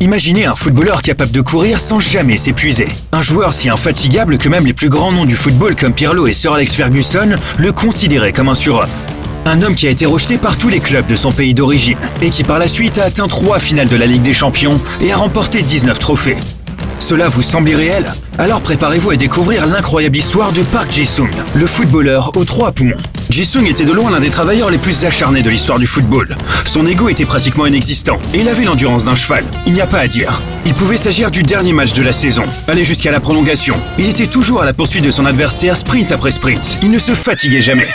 Imaginez un footballeur capable de courir sans jamais s'épuiser. Un joueur si infatigable que même les plus grands noms du football comme Pirlo et Sir Alex Ferguson le considéraient comme un surhomme. Un homme qui a été rejeté par tous les clubs de son pays d'origine et qui par la suite a atteint 3 finales de la Ligue des Champions et a remporté 19 trophées. Cela vous semble irréel? Alors préparez-vous à découvrir l'incroyable histoire de Park Ji-sung, le footballeur aux 3 poumons. Ji-sung était de loin l'un des travailleurs les plus acharnés de l'histoire du football. Son ego était pratiquement inexistant et il avait l'endurance d'un cheval, il n'y a pas à dire. Il pouvait s'agir du dernier match de la saison, aller jusqu'à la prolongation. Il était toujours à la poursuite de son adversaire sprint après sprint, il ne se fatiguait jamais.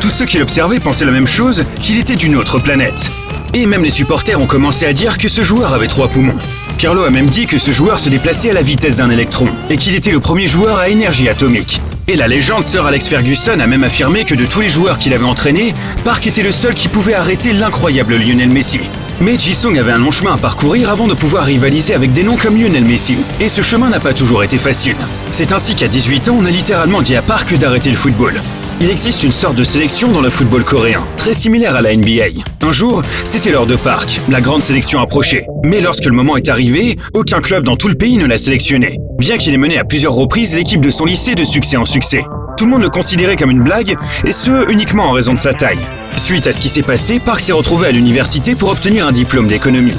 Tous ceux qui l'observaient pensaient la même chose, qu'il était d'une autre planète. Et même les supporters ont commencé à dire que ce joueur avait 3 poumons. Pirlo a même dit que ce joueur se déplaçait à la vitesse d'un électron et qu'il était le premier joueur à énergie atomique. Et la légende Sir Alex Ferguson a même affirmé que de tous les joueurs qu'il avait entraînés, Park était le seul qui pouvait arrêter l'incroyable Lionel Messi. Mais Ji-sung avait un long chemin à parcourir avant de pouvoir rivaliser avec des noms comme Lionel Messi. Et ce chemin n'a pas toujours été facile. C'est ainsi qu'à 18 ans, on a littéralement dit à Park d'arrêter le football. Il existe une sorte de sélection dans le football coréen, très similaire à la NBA. Un jour, c'était l'heure de Park, la grande sélection approchait. Mais lorsque le moment est arrivé, aucun club dans tout le pays ne l'a sélectionné. Bien qu'il ait mené à plusieurs reprises l'équipe de son lycée de succès en succès. Tout le monde le considérait comme une blague, et ce, uniquement en raison de sa taille. Suite à ce qui s'est passé, Park s'est retrouvé à l'université pour obtenir un diplôme d'économie.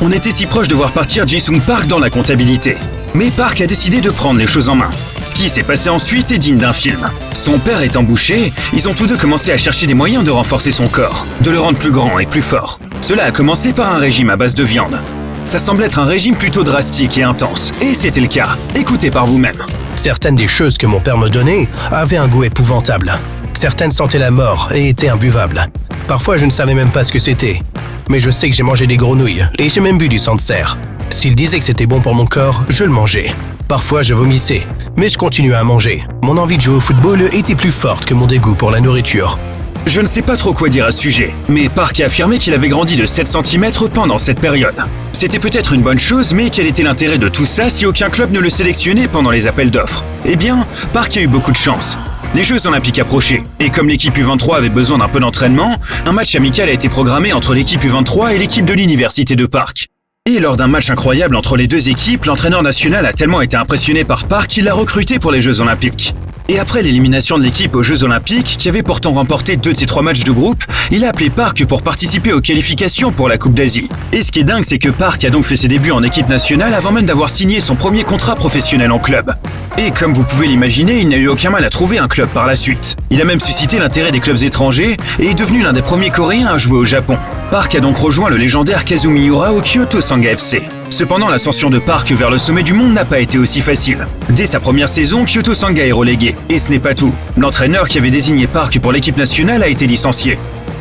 On était si proche de voir partir Ji-sung Park dans la comptabilité. Mais Park a décidé de prendre les choses en main. Ce qui s'est passé ensuite est digne d'un film. Son père étant boucher, ils ont tous deux commencé à chercher des moyens de renforcer son corps, de le rendre plus grand et plus fort. Cela a commencé par un régime à base de viande. Ça semble être un régime plutôt drastique et intense, et c'était le cas. Écoutez par vous-même. Certaines des choses que mon père me donnait avaient un goût épouvantable. Certaines sentaient la mort et étaient imbuvables. Parfois, je ne savais même pas ce que c'était. Mais je sais que j'ai mangé des grenouilles et j'ai même bu du sang de cerf. S'il disait que c'était bon pour mon corps, je le mangeais. Parfois, je vomissais, mais je continuais à manger. Mon envie de jouer au football était plus forte que mon dégoût pour la nourriture. Je ne sais pas trop quoi dire à ce sujet, mais Park a affirmé qu'il avait grandi de 7 cm pendant cette période. C'était peut-être une bonne chose, mais quel était l'intérêt de tout ça si aucun club ne le sélectionnait pendant les appels d'offres? Eh bien, Park a eu beaucoup de chance. Les Jeux Olympiques approchaient, et comme l'équipe U23 avait besoin d'un peu d'entraînement, un match amical a été programmé entre l'équipe U23 et l'équipe de l'université de Park. Et lors d'un match incroyable entre les deux équipes, l'entraîneur national a tellement été impressionné par Park qu'il l'a recruté pour les Jeux Olympiques. Et après l'élimination de l'équipe aux Jeux Olympiques, qui avait pourtant remporté 2 de ses 3 matchs de groupe, il a appelé Park pour participer aux qualifications pour la Coupe d'Asie. Et ce qui est dingue, c'est que Park a donc fait ses débuts en équipe nationale avant même d'avoir signé son premier contrat professionnel en club. Et comme vous pouvez l'imaginer, il n'a eu aucun mal à trouver un club par la suite. Il a même suscité l'intérêt des clubs étrangers et est devenu l'un des premiers Coréens à jouer au Japon. Park a donc rejoint le légendaire Kazumi Miura au Kyoto Sanga FC. Cependant, l'ascension de Park vers le sommet du monde n'a pas été aussi facile. Dès sa première saison, Kyoto Sanga est relégué. Et ce n'est pas tout. L'entraîneur qui avait désigné Park pour l'équipe nationale a été licencié.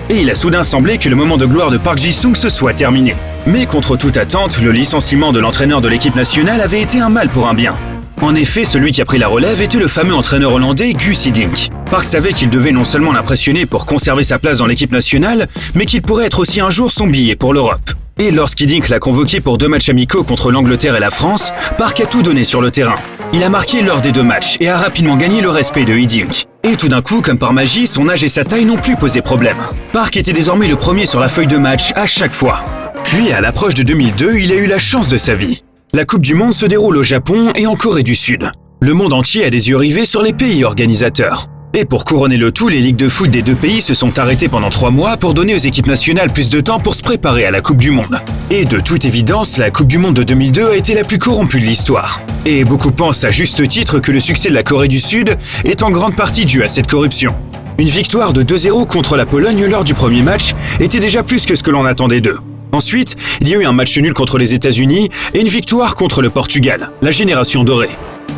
Et il a soudain semblé que le moment de gloire de Park Ji-sung se soit terminé. Mais contre toute attente, le licenciement de l'entraîneur de l'équipe nationale avait été un mal pour un bien. En effet, celui qui a pris la relève était le fameux entraîneur hollandais Guus Hiddink. Park savait qu'il devait non seulement l'impressionner pour conserver sa place dans l'équipe nationale, mais qu'il pourrait être aussi un jour son billet pour l'Europe. Et lorsqu'Hiddink l'a convoqué pour 2 matchs amicaux contre l'Angleterre et la France, Park a tout donné sur le terrain. Il a marqué lors des 2 matchs et a rapidement gagné le respect de Hiddink. Et tout d'un coup, comme par magie, son âge et sa taille n'ont plus posé problème. Park était désormais le premier sur la feuille de match à chaque fois. Puis, à l'approche de 2002, il a eu la chance de sa vie. La Coupe du Monde se déroule au Japon et en Corée du Sud. Le monde entier a les yeux rivés sur les pays organisateurs. Et pour couronner le tout, les ligues de foot des 2 pays se sont arrêtées pendant 3 mois pour donner aux équipes nationales plus de temps pour se préparer à la Coupe du Monde. Et de toute évidence, la Coupe du Monde de 2002 a été la plus corrompue de l'histoire. Et beaucoup pensent à juste titre que le succès de la Corée du Sud est en grande partie dû à cette corruption. Une victoire de 2-0 contre la Pologne lors du premier match était déjà plus que ce que l'on attendait d'eux. Ensuite, il y a eu un match nul contre les États-Unis et une victoire contre le Portugal, la génération dorée.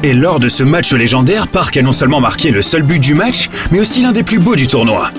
Et lors de ce match légendaire, Park a non seulement marqué le seul but du match, mais aussi l'un des plus beaux du tournoi.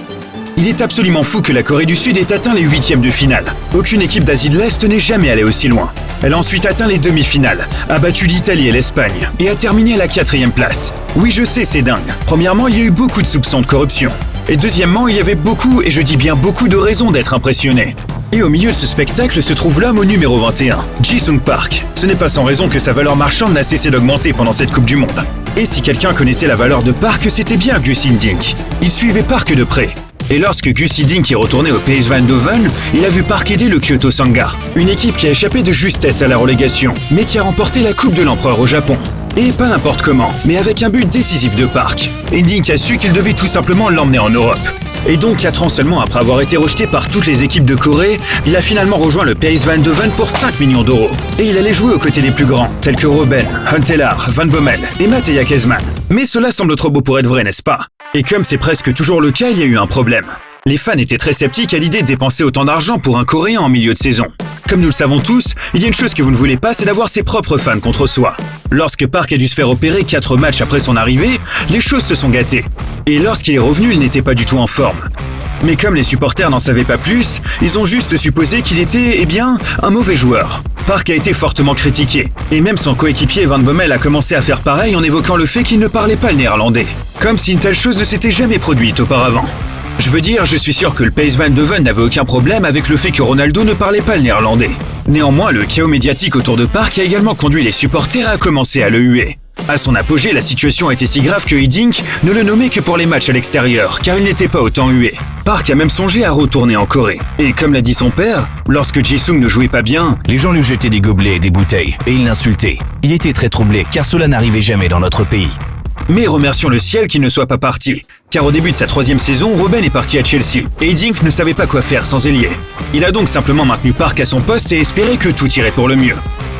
Il est absolument fou que la Corée du Sud ait atteint les 8e de finale. Aucune équipe d'Asie de l'Est n'est jamais allée aussi loin. Elle a ensuite atteint les demi-finales, a battu l'Italie et l'Espagne, et a terminé à la 4e place. Oui, je sais, c'est dingue. Premièrement, il y a eu beaucoup de soupçons de corruption. Et deuxièmement, il y avait beaucoup, et je dis bien beaucoup de raisons d'être impressionné. Et au milieu de ce spectacle se trouve l'homme au numéro 21, Ji-sung Park. Ce n'est pas sans raison que sa valeur marchande n'a cessé d'augmenter pendant cette Coupe du Monde. Et si quelqu'un connaissait la valeur de Park, c'était bien Guus Hiddink. Il suivait Park de près. Et lorsque Gus Hiddink est retourné au PSV Eindhoven, il a vu Park aider le Kyoto Sanga, une équipe qui a échappé de justesse à la relégation, mais qui a remporté la Coupe de l'Empereur au Japon. Et pas n'importe comment, mais avec un but décisif de Park. Hiddink a su qu'il devait tout simplement l'emmener en Europe. Et donc 4 ans seulement après avoir été rejeté par toutes les équipes de Corée, il a finalement rejoint le PSV Eindhoven pour 5 millions d'euros. Et il allait jouer aux côtés des plus grands, tels que Robben, Huntelaar, Van Bommel et Mattia Kezman. Mais cela semble trop beau pour être vrai, n'est-ce pas? Et comme c'est presque toujours le cas, il y a eu un problème. Les fans étaient très sceptiques à l'idée de dépenser autant d'argent pour un Coréen en milieu de saison. Comme nous le savons tous, il y a une chose que vous ne voulez pas, c'est d'avoir ses propres fans contre soi. Lorsque Park a dû se faire opérer 4 matchs après son arrivée, les choses se sont gâtées. Et lorsqu'il est revenu, il n'était pas du tout en forme. Mais comme les supporters n'en savaient pas plus, ils ont juste supposé qu'il était, un mauvais joueur. Park a été fortement critiqué. Et même son coéquipier Van Bommel a commencé à faire pareil en évoquant le fait qu'il ne parlait pas le néerlandais. Comme si une telle chose ne s'était jamais produite auparavant. Je veux dire, je suis sûr que le PSV Eindhoven n'avait aucun problème avec le fait que Ronaldo ne parlait pas le néerlandais. Néanmoins, le chaos médiatique autour de Park a également conduit les supporters à commencer à le huer. À son apogée, la situation était si grave que Hiddink ne le nommait que pour les matchs à l'extérieur, car il n'était pas autant hué. Park a même songé à retourner en Corée. Et comme l'a dit son père, lorsque Jisung ne jouait pas bien, les gens lui jetaient des gobelets et des bouteilles, et il l'insultait. Il était très troublé, car cela n'arrivait jamais dans notre pays. Mais remercions le ciel qu'il ne soit pas parti, car au début de sa 3e saison, Robben est parti à Chelsea, et Hiddink ne savait pas quoi faire sans ailier. Il a donc simplement maintenu Park à son poste et espéré que tout irait pour le mieux.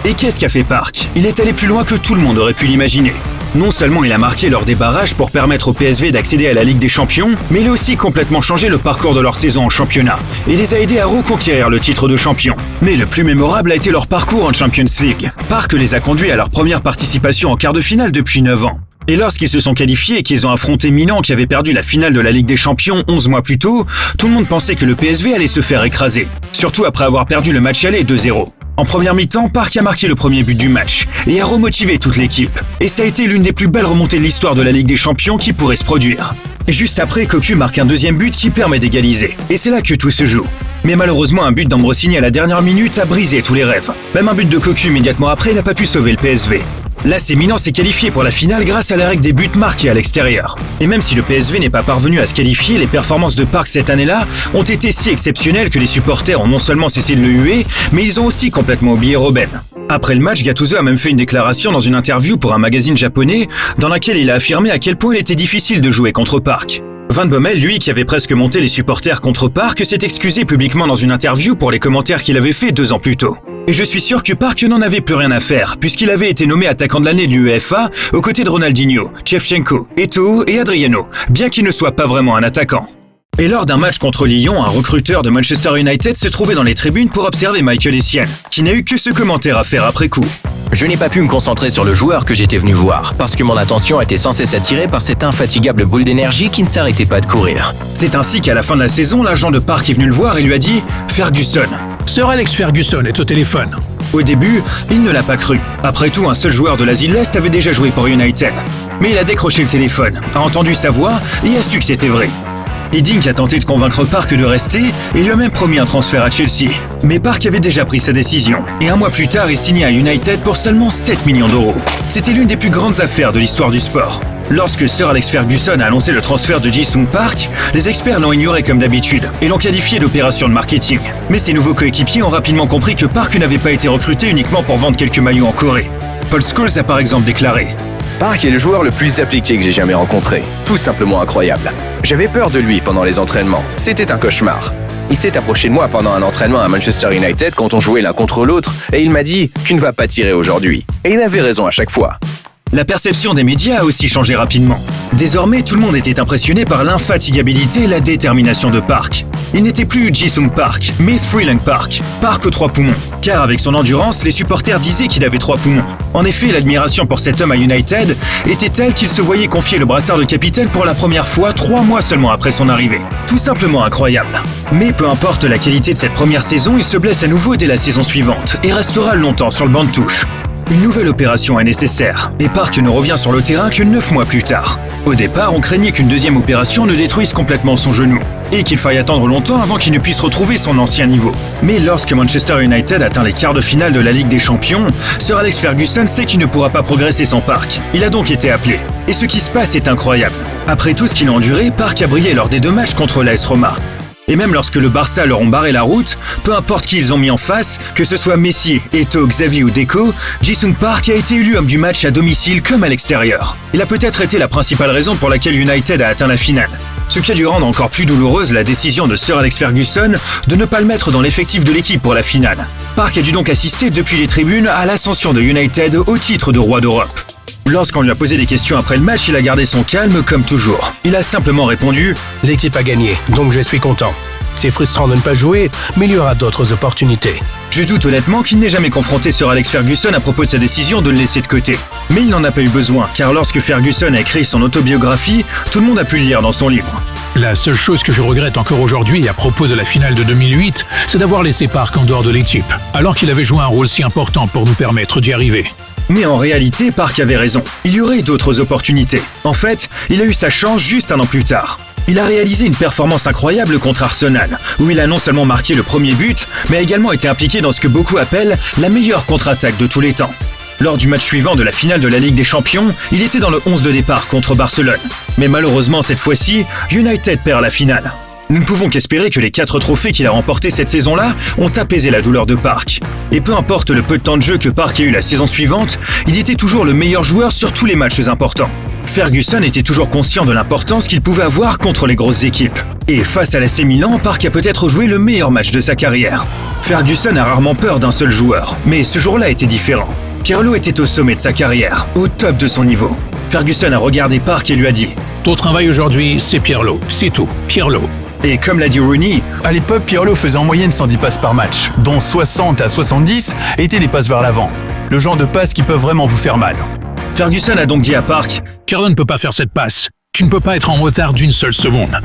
Et qu'est-ce qu'a fait Park? Il est allé plus loin que tout le monde aurait pu l'imaginer. Non seulement il a marqué lors des barrages pour permettre au PSV d'accéder à la Ligue des Champions, mais il a aussi complètement changé le parcours de leur saison en championnat, et les a aidés à reconquérir le titre de champion. Mais le plus mémorable a été leur parcours en Champions League. Park les a conduits à leur première participation en quart de finale depuis 9 ans. Et lorsqu'ils se sont qualifiés et qu'ils ont affronté Milan qui avait perdu la finale de la Ligue des Champions 11 mois plus tôt, tout le monde pensait que le PSV allait se faire écraser. Surtout après avoir perdu le match aller 2-0. En première mi-temps, Park a marqué le premier but du match et a remotivé toute l'équipe. Et ça a été l'une des plus belles remontées de l'histoire de la Ligue des Champions qui pourrait se produire. Et juste après, Cocu marque un 2e but qui permet d'égaliser. Et c'est là que tout se joue. Mais malheureusement, un but d'Ambrosini à la dernière minute a brisé tous les rêves. Même un but de Cocu immédiatement après n'a pas pu sauver le PSV. L'AC Milan s'est qualifié pour la finale grâce à la règle des buts marqués à l'extérieur. Et même si le PSV n'est pas parvenu à se qualifier, les performances de Park cette année-là ont été si exceptionnelles que les supporters ont non seulement cessé de le huer, mais ils ont aussi complètement oublié Robben. Après le match, Gattuso a même fait une déclaration dans une interview pour un magazine japonais dans laquelle il a affirmé à quel point il était difficile de jouer contre Park. Van Bommel, lui, qui avait presque monté les supporters contre Park, s'est excusé publiquement dans une interview pour les commentaires qu'il avait fait 2 ans plus tôt. Et je suis sûr que Park n'en avait plus rien à faire, puisqu'il avait été nommé attaquant de l'année de l'UEFA aux côtés de Ronaldinho, Shevchenko, Eto'o et Adriano, bien qu'il ne soit pas vraiment un attaquant. Et lors d'un match contre Lyon, un recruteur de Manchester United se trouvait dans les tribunes pour observer Michael Essien, qui n'a eu que ce commentaire à faire après coup. Je n'ai pas pu me concentrer sur le joueur que j'étais venu voir, parce que mon attention était sans cesse attirée par cette infatigable boule d'énergie qui ne s'arrêtait pas de courir. C'est ainsi qu'à la fin de la saison, l'agent de Park est venu le voir et lui a dit « Ferguson ». Sir Alex Ferguson est au téléphone. Au début, il ne l'a pas cru. Après tout, un seul joueur de l'Asie de l'Est avait déjà joué pour United. Mais il a décroché le téléphone, a entendu sa voix et a su que c'était vrai. Hiddink a tenté de convaincre Park de rester et lui a même promis un transfert à Chelsea. Mais Park avait déjà pris sa décision. Et 1 mois plus tard, il signait à United pour seulement 7 millions d'euros. C'était l'une des plus grandes affaires de l'histoire du sport. Lorsque Sir Alex Ferguson a annoncé le transfert de Jisung Park, les experts l'ont ignoré comme d'habitude et l'ont qualifié d'opération de marketing. Mais ses nouveaux coéquipiers ont rapidement compris que Park n'avait pas été recruté uniquement pour vendre quelques maillots en Corée. Paul Scholes a par exemple déclaré « Park est le joueur le plus appliqué que j'ai jamais rencontré. Tout simplement incroyable. J'avais peur de lui pendant les entraînements. C'était un cauchemar. Il s'est approché de moi pendant un entraînement à Manchester United quand on jouait l'un contre l'autre et il m'a dit « Tu ne vas pas tirer aujourd'hui ». Et il avait raison à chaque fois. La perception des médias a aussi changé rapidement. Désormais, tout le monde était impressionné par l'infatigabilité et la détermination de Park. Il n'était plus Jisung Park, mais Freelang Park, Park aux 3 poumons. Car avec son endurance, les supporters disaient qu'il avait 3 poumons. En effet, l'admiration pour cet homme à United était telle qu'il se voyait confier le brassard de capitaine pour la première fois 3 mois seulement après son arrivée. Tout simplement incroyable. Mais peu importe la qualité de cette première saison, il se blesse à nouveau dès la saison suivante et restera longtemps sur le banc de touche. Une nouvelle opération est nécessaire, et Park ne revient sur le terrain que 9 mois plus tard. Au départ, on craignait qu'une deuxième opération ne détruise complètement son genou, et qu'il faille attendre longtemps avant qu'il ne puisse retrouver son ancien niveau. Mais lorsque Manchester United atteint les quarts de finale de la Ligue des Champions, Sir Alex Ferguson sait qu'il ne pourra pas progresser sans Park. Il a donc été appelé. Et ce qui se passe est incroyable. Après tout ce qu'il a enduré, Park a brillé lors des 2 matchs contre l'AS Roma. Et même lorsque le Barça leur ont barré la route, peu importe qui ils ont mis en face, que ce soit Messi, Eto'o, Xavi ou Deco, Ji-sung Park a été élu homme du match à domicile comme à l'extérieur. Il a peut-être été la principale raison pour laquelle United a atteint la finale. Ce qui a dû rendre encore plus douloureuse la décision de Sir Alex Ferguson de ne pas le mettre dans l'effectif de l'équipe pour la finale. Park a dû donc assister depuis les tribunes à l'ascension de United au titre de roi d'Europe. Lorsqu'on lui a posé des questions après le match, il a gardé son calme comme toujours. Il a simplement répondu « L'équipe a gagné, donc je suis content. C'est frustrant de ne pas jouer, mais il y aura d'autres opportunités. » Je doute honnêtement qu'il n'ait jamais confronté Sir Alex Ferguson à propos de sa décision de le laisser de côté. Mais il n'en a pas eu besoin, car lorsque Ferguson a écrit son autobiographie, tout le monde a pu le lire dans son livre. La seule chose que je regrette encore aujourd'hui à propos de la finale de 2008, c'est d'avoir laissé Park en dehors de l'équipe, alors qu'il avait joué un rôle si important pour nous permettre d'y arriver. Mais en réalité, Park avait raison. Il y aurait d'autres opportunités. En fait, il a eu sa chance juste 1 an plus tard. Il a réalisé une performance incroyable contre Arsenal, où il a non seulement marqué le premier but, mais a également été impliqué dans ce que beaucoup appellent la meilleure contre-attaque de tous les temps. Lors du match suivant de la finale de la Ligue des Champions, il était dans le 11 de départ contre Barcelone. Mais malheureusement, cette fois-ci, United perd la finale. Nous ne pouvons qu'espérer que les 4 trophées qu'il a remportés cette saison-là ont apaisé la douleur de Park. Et peu importe le peu de temps de jeu que Park ait eu la saison suivante, il était toujours le meilleur joueur sur tous les matchs importants. Ferguson était toujours conscient de l'importance qu'il pouvait avoir contre les grosses équipes. Et face à l'AC Milan, Park a peut-être joué le meilleur match de sa carrière. Ferguson a rarement peur d'un seul joueur, mais ce jour-là était différent. Pirlo était au sommet de sa carrière, au top de son niveau. Ferguson a regardé Park et lui a dit « Ton travail aujourd'hui, c'est Pirlo, c'est tout, Pirlo. » Et comme l'a dit Rooney, à l'époque, Pirlo faisait en moyenne 110 passes par match, dont 60 à 70 étaient des passes vers l'avant. Le genre de passes qui peuvent vraiment vous faire mal. Ferguson a donc dit à Park « Pirlo ne peut pas faire cette passe. Tu ne peux pas être en retard d'1 seule seconde. »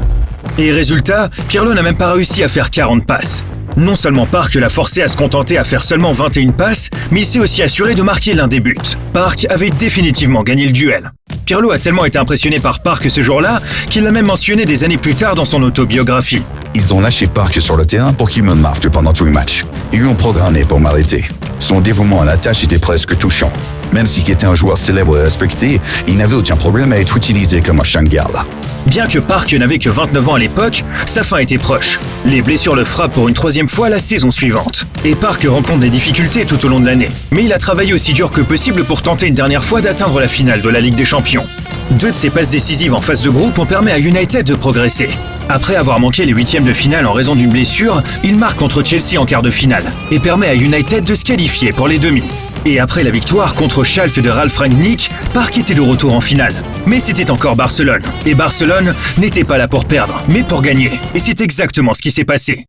Et résultat, Pirlo n'a même pas réussi à faire 40 passes. Non seulement Park l'a forcé à se contenter à faire seulement 21 passes, mais il s'est aussi assuré de marquer l'un des buts. Park avait définitivement gagné le duel. Pirlo a tellement été impressionné par Park ce jour-là qu'il l'a même mentionné des années plus tard dans son autobiographie. Ils ont lâché Park sur le terrain pour qu'il me marque pendant tout le match. Ils lui ont programmé pour m'arrêter. Son dévouement à la tâche était presque touchant. Même s'il était un joueur célèbre et respecté, il n'avait aucun problème à être utilisé comme un chien de garde. Bien que Park n'avait que 29 ans à l'époque, sa fin était proche. Les blessures le frappent pour une 3e fois la saison suivante. Et Park rencontre des difficultés tout au long de l'année. Mais il a travaillé aussi dur que possible pour tenter une dernière fois d'atteindre la finale de la Ligue des Champions. 2 de ses passes décisives en phase de groupe ont permis à United de progresser. Après avoir manqué les 8e de finale en raison d'une blessure, il marque contre Chelsea en quart de finale et permet à United de se qualifier pour les demi. Et après la victoire contre Schalke de Ralf Rangnick, Park était de retour en finale. Mais c'était encore Barcelone. Et Barcelone n'était pas là pour perdre, mais pour gagner. Et c'est exactement ce qui s'est passé.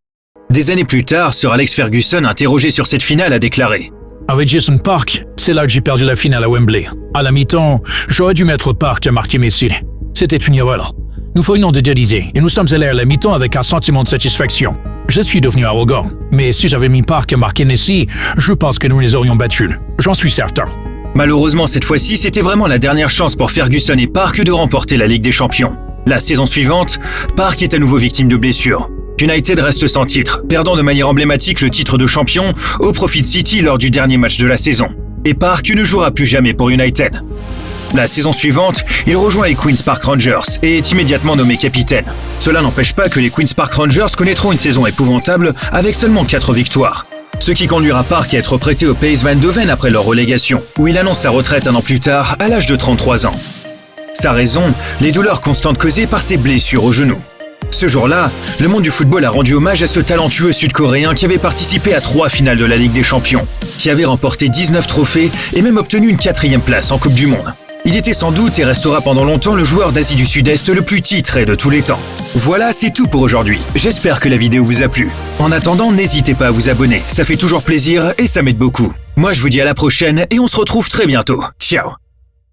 Des années plus tard, Sir Alex Ferguson, interrogé sur cette finale, a déclaré « Avec Ji-sung Park, c'est là que j'ai perdu la finale à Wembley. À la mi-temps, j'aurais dû mettre Park à marquer Messi. C'était une erreur. Nous ferions de dialiser et nous sommes allés à la mi-temps avec un sentiment de satisfaction. Je suis devenu arrogant, mais si j'avais mis Park à marquer Messi, je pense que nous les aurions battus. J'en suis certain. » Malheureusement, cette fois-ci, c'était vraiment la dernière chance pour Ferguson et Park de remporter la Ligue des Champions. La saison suivante, Park est à nouveau victime de blessures. United reste sans titre, perdant de manière emblématique le titre de champion au profit de City lors du dernier match de la saison. Et Park ne jouera plus jamais pour United. La saison suivante, il rejoint les Queen's Park Rangers et est immédiatement nommé capitaine. Cela n'empêche pas que les Queen's Park Rangers connaîtront une saison épouvantable avec seulement 4 victoires. Ce qui conduira Park à être prêté au PSV Eindhoven après leur relégation, où il annonce sa retraite 1 an plus tard, à l'âge de 33 ans. Sa raison, les douleurs constantes causées par ses blessures au genou. Ce jour-là, le monde du football a rendu hommage à ce talentueux Sud-Coréen qui avait participé à 3 finales de la Ligue des Champions, qui avait remporté 19 trophées et même obtenu une 4e place en Coupe du Monde. Il était sans doute et restera pendant longtemps le joueur d'Asie du Sud-Est le plus titré de tous les temps. Voilà, c'est tout pour aujourd'hui. J'espère que la vidéo vous a plu. En attendant, n'hésitez pas à vous abonner, ça fait toujours plaisir et ça m'aide beaucoup. Moi je vous dis à la prochaine et on se retrouve très bientôt. Ciao.